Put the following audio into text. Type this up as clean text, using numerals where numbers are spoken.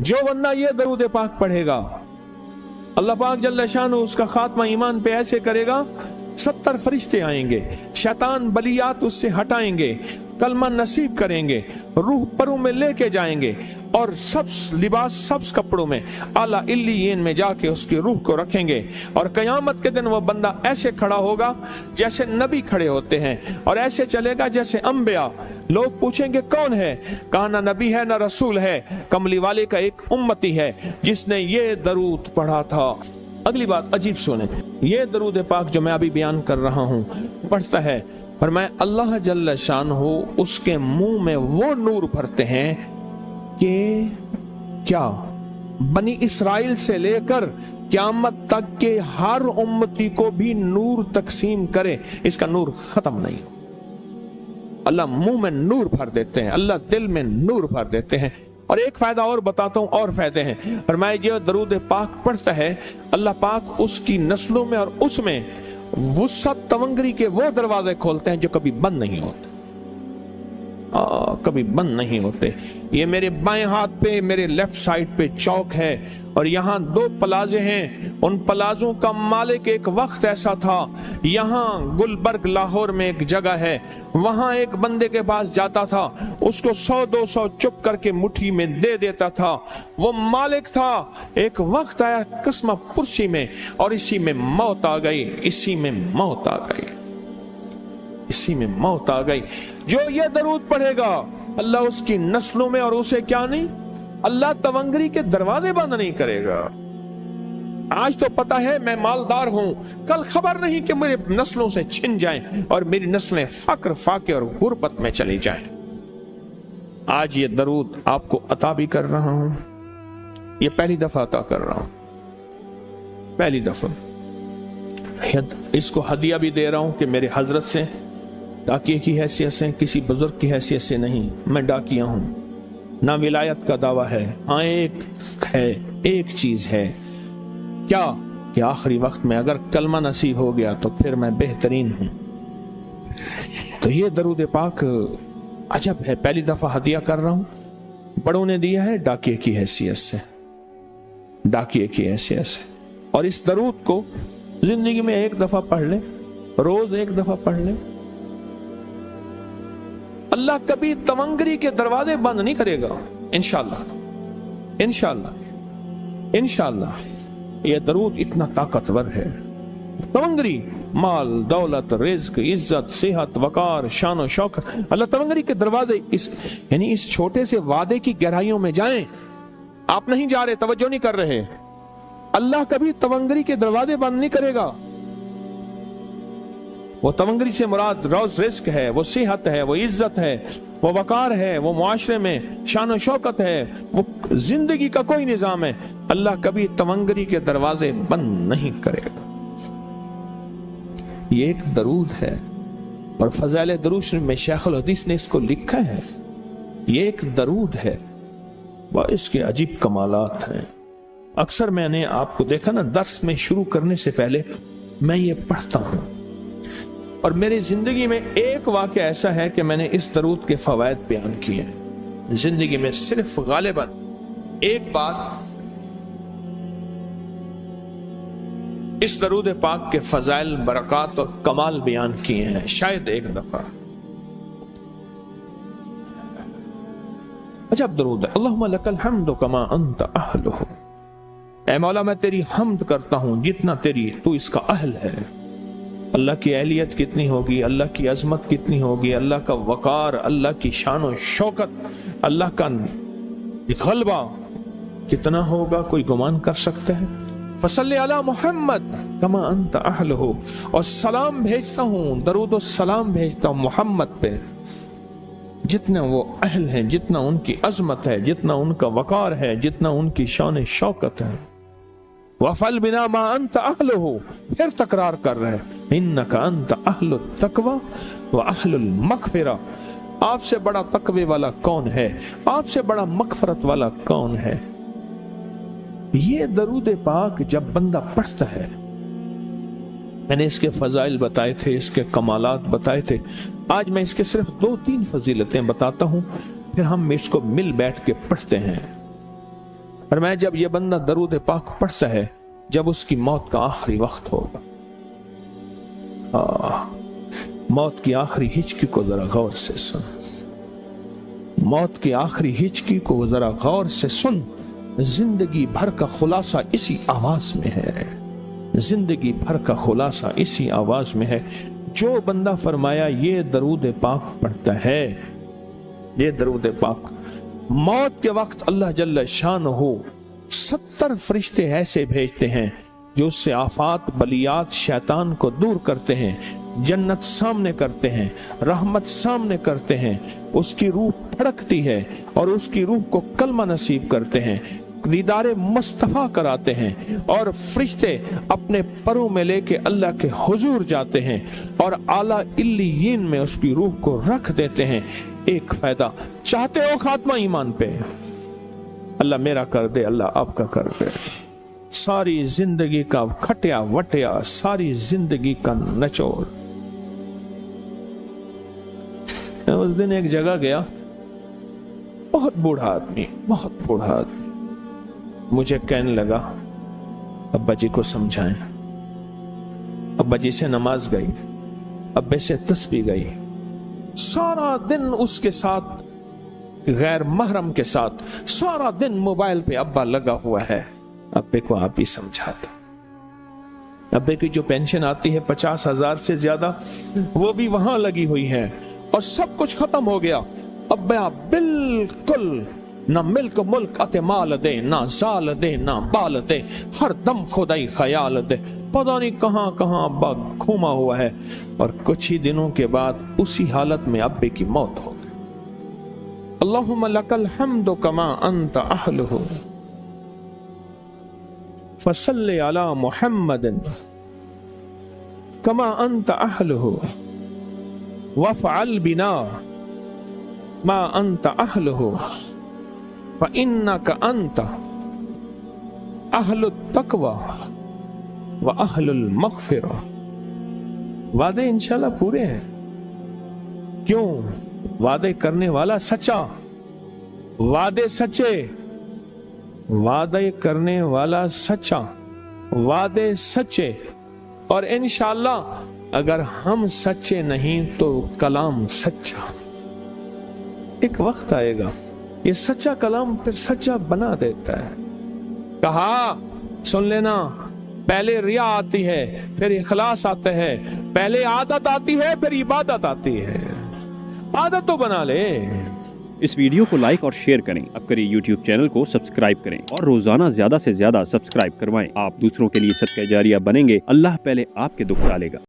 जो बंदा ये दरूद पाक पढ़ेगा, अल्लाह पाक जल्ल शानु उसका खात्मा ईमान पे ऐसे करेगा, 70 फरिश्ते आएंगे, शैतान बलियात उससे हटाएंगे, कलमा नसीब करेंगे, रूह परों में लेके जाएंगे और सब्ज लिबास, सब्ज कपड़ों में आला इल्लियीन में जाके उसकी रूह को रखेंगे। और कयामत के दिन वो बंदा ऐसे खड़ा होगा जैसे नबी खड़े होते हैं, और ऐसे चलेगा जैसे अंबिया। लोग पूछेंगे कौन है? कहा ना नबी है ना रसूल है, कमली वाले का एक उम्मती है जिसने ये दरूद पढ़ा था। अगली बात अजीब सुने, ये दरूद पाक जो मैं अभी बयान कर रहा हूं पढ़ता है, और मैं अल्लाह जल्ल शानहू उसके मुंह में वो नूर भरते हैं कि क्या बनी इस्राइल से लेकर क़यामत तक के हर उम्मती को भी नूर तकसीम करे, इसका नूर खत्म नहीं। अल्लाह मुंह में नूर भर देते हैं, अल्लाह दिल में नूर भर देते हैं। और एक फायदा और बताता हूं, और फायदे हैं। और मैं जो दरूद पाक पढ़ता है, अल्लाह पाक उसकी नस्लों में और उसमें वुसअत तवंगरी के वो दरवाजे खोलते हैं जो कभी बंद नहीं होते, कभी बंद नहीं होते। ये मेरे बाएं हाथ पे, मेरे लेफ्ट साइड पे चौक है, और यहाँ 2 प्लाजे हैं। उन प्लाजों का मालिक एक वक्त ऐसा था, यहाँ गुलबर्ग लाहौर में एक जगह है, वहां एक बंदे के पास जाता था, उसको 100-200 चुप करके मुट्ठी में दे देता था। वो मालिक था। एक वक्त आया कस्मा पुरसी में, और इसी में मौत आ गई, इसी में मौत आ गई, इसी में मौत आ गई। जो ये दरूद पढ़ेगा, अल्लाह उसकी नस्लों में और उसे क्या नहीं, अल्लाह तवंगरी के दरवाजे बंद नहीं करेगा। आज तो पता है मैं मालदार हूं, कल खबर नहीं कि मेरे नस्लों से छिन जाएं और मेरी नस्लें फक्र, फाके और गुर्बत में चली जाएं। आज ये दरूद आपको अता भी कर रहा हूं, ये पहली दफा अता कर रहा हूं, पहली दफा। इसको हदिया भी दे रहा हूं कि मेरे हजरत से, डाकिये की हैसियत से, किसी बुजुर्ग की हैसियत से नहीं, मैं डाकिया हूं। ना विलायत का दावा है, हाँ एक है, एक चीज है, क्या कि आखिरी वक्त में अगर कलमा नसीब हो गया तो फिर मैं बेहतरीन हूं। तो ये दरूद पाक अजब है, पहली दफा हदिया कर रहा हूं, बड़ों ने दिया है डाकिये की हैसियत से, डाकिये की हैसियत से। और इस दरूद को जिंदगी में एक दफा पढ़ ले, रोज एक दफा पढ़ ले, अल्लाह कभी तवंगरी के दरवाजे बंद नहीं करेगा, इंशाअल्लाह, इंशाअल्लाह, इंशाअल्लाह। यह दरूद इतना ताकतवर है। तवंगरी माल, दौलत, रिज्क, इज्जत, सेहत, वकार, शान और शौकत, अल्लाह तवंगरी के दरवाजे इस छोटे से वादे की गहराइयों में जाएं। आप नहीं जा रहे, तवज्जो नहीं कर रहे। अल्लाह कभी तवंगरी के दरवाजे बंद नहीं करेगा। वो तवंगरी से मुराद रोज रिस्क है, वो सेहत है, वो इज्जत है, वो वकार है, वो मुआशरे में शान और शौकत है, वो जिंदगी का कोई निजाम है। अल्लाह कभी तवंगरी के दरवाजे बंद नहीं करेगा। ये एक दरूद है, और फज़ाइल दरूद में शेखुल हदीस ने इसको लिखा है। ये एक दरूद है, वह इसके अजीब कमालात हैं। अक्सर मैंने आपको देखा ना, दर्स में शुरू करने से पहले मैं ये पढ़ता हूं, और मेरी जिंदगी में एक वाक़या ऐसा है कि मैंने इस दरूद के फवायद बयान किए जिंदगी में। सिर्फ गालिबन एक बार इस दरूद पाक के फजाइल, बरक़ात और कमाल बयान किए हैं, शायद एक दफा। अजब दरूद है। अल्लाहुम्मा लकल हम्दु कमा अंत अहलुहु, ऐ मौला मैं तेरी हम्द करता हूं जितना तू इसका अहल है। अल्लाह की अहलियत कितनी होगी, अल्लाह की अजमत कितनी होगी, अल्लाह का वकार, अल्लाह की शान और शौकत, अल्लाह का गलबा कितना होगा, कोई गुमान कर सकता है। फसल्ले अला मोहम्मद कमा अंत अहलुहु, और सलाम भेजता हूँ, दरूद और सलाम भेजता हूँ मोहम्मद पे जितना वो अहल हैं, जितना उनकी अजमत है, जितना उनका वकार है, जितना उनकी शान शौकत है। वफल बिना मा अंत अहलुहु, फिर तकरार कर रहे हैं, इन्नका अंत अहलुत तकवा व अहलुल मगफिरा, आपसे बड़ा तकवे वाला कौन है, आपसे बड़ा मगफरत वाला कौन है। ये दरूद पाक जब बंदा पढ़ता है, मैंने इसके फजाइल बताए थे, इसके कमालात बताए थे, आज मैं इसके सिर्फ 2-3 फजीलतें बताता हूं, फिर हम इसको मिल बैठ के पढ़ते हैं। और मैं जब ये बंदा दरूद पाक पढ़ता है जब उसकी मौत का आखिरी वक्त होगा, मौत की आखिरी हिचकी को जरा गौर से सुन, मौत की आखिरी हिचकी को जरा गौर से सुन। जिंदगी भर का खुलासा इसी आवाज में है, जिंदगी भर का खुलासा इसी आवाज में है। जो बंदा फरमाया ये दरूद पाक पढ़ता है, ये दरूद पाक, मौत के वक्त अल्लाह जल्ल शानहू 70 फरिश्ते ऐसे भेजते हैं जो उससे आफात बलियात शैतान को दूर करते हैं, जन्नत सामने करते हैं, रहमत सामने करते हैं, उसकी रूह फड़कती है और उसकी रूह को कलमा नसीब करते हैं, दीदारे मुस्तफा कराते हैं और फरिश्ते अपने परों में लेके अल्लाह के हुजूर जाते हैं और आला इल्लियीन में उसकी रूह को रख देते हैं। एक फायदा, चाहते हो खात्मा ईमान पे, अल्लाह मेरा कर दे, अल्लाह आपका कर दे। सारी जिंदगी का खटिया वटिया, सारी जिंदगी का निचोड़। उस दिन एक जगह गया, बहुत बूढ़ा आदमी, बहुत बूढ़ा आदमी, मुझे कहने लगा अब्बा जी को समझाएं। अब्बा जी से नमाज गई, अब्बे से तस्बीह गई, सारा दिन उसके साथ गैर महरम के साथ सारा दिन मोबाइल पे अब्बा लगा हुआ है। अब्बे को आप ही समझा दो। अब्बे की जो पेंशन आती है 50,000 से ज्यादा, वो भी वहां लगी हुई है और सब कुछ खत्म हो गया। अब्बा बिल्कुल ना मिल्क मुल्क अते माल दे, ना जाल दे, ना बाल दे, हर दम खुदाई ख्याल दे। पता नहीं कहां कहां अब्बा घूमा हुआ है और कुछ ही दिनों के बाद उसी हालत में अब्बे की मौत हो गई। अल्लाहुम्मा लकल हम्दु कमा अंत अहलुहु फसल्लि अला मुहम्मदिन कमा अंत अहलुहु वफ़अल बिना मा अंत अहलुहु फ़इन्नका अंत अहलुत तक़वा व अहलुल मग़फ़िरा। वादे इंशाल्लाह पूरे हैं। क्यों? वादे करने वाला सच्चा, वादे सच्चे, वादे करने वाला सच्चा, वादे सच्चे। और इंशाल्लाह अगर हम सच्चे नहीं तो कलाम सच्चा। एक वक्त आएगा ये सच्चा कलाम फिर सच्चा बना देता है। कहा, सुन लेना, पहले रिया आती है, फिर इखलास आता है, पहले आदत आती है, फिर इबादत आती है। आदत तो बना ले। इस वीडियो को लाइक और शेयर करें, अब करिए YouTube चैनल को सब्सक्राइब करें और रोजाना ज्यादा से ज्यादा सब्सक्राइब करवाएं। आप दूसरों के लिए सदका जारिया बनेंगे, अल्लाह पहले आपके दुख टालेगा।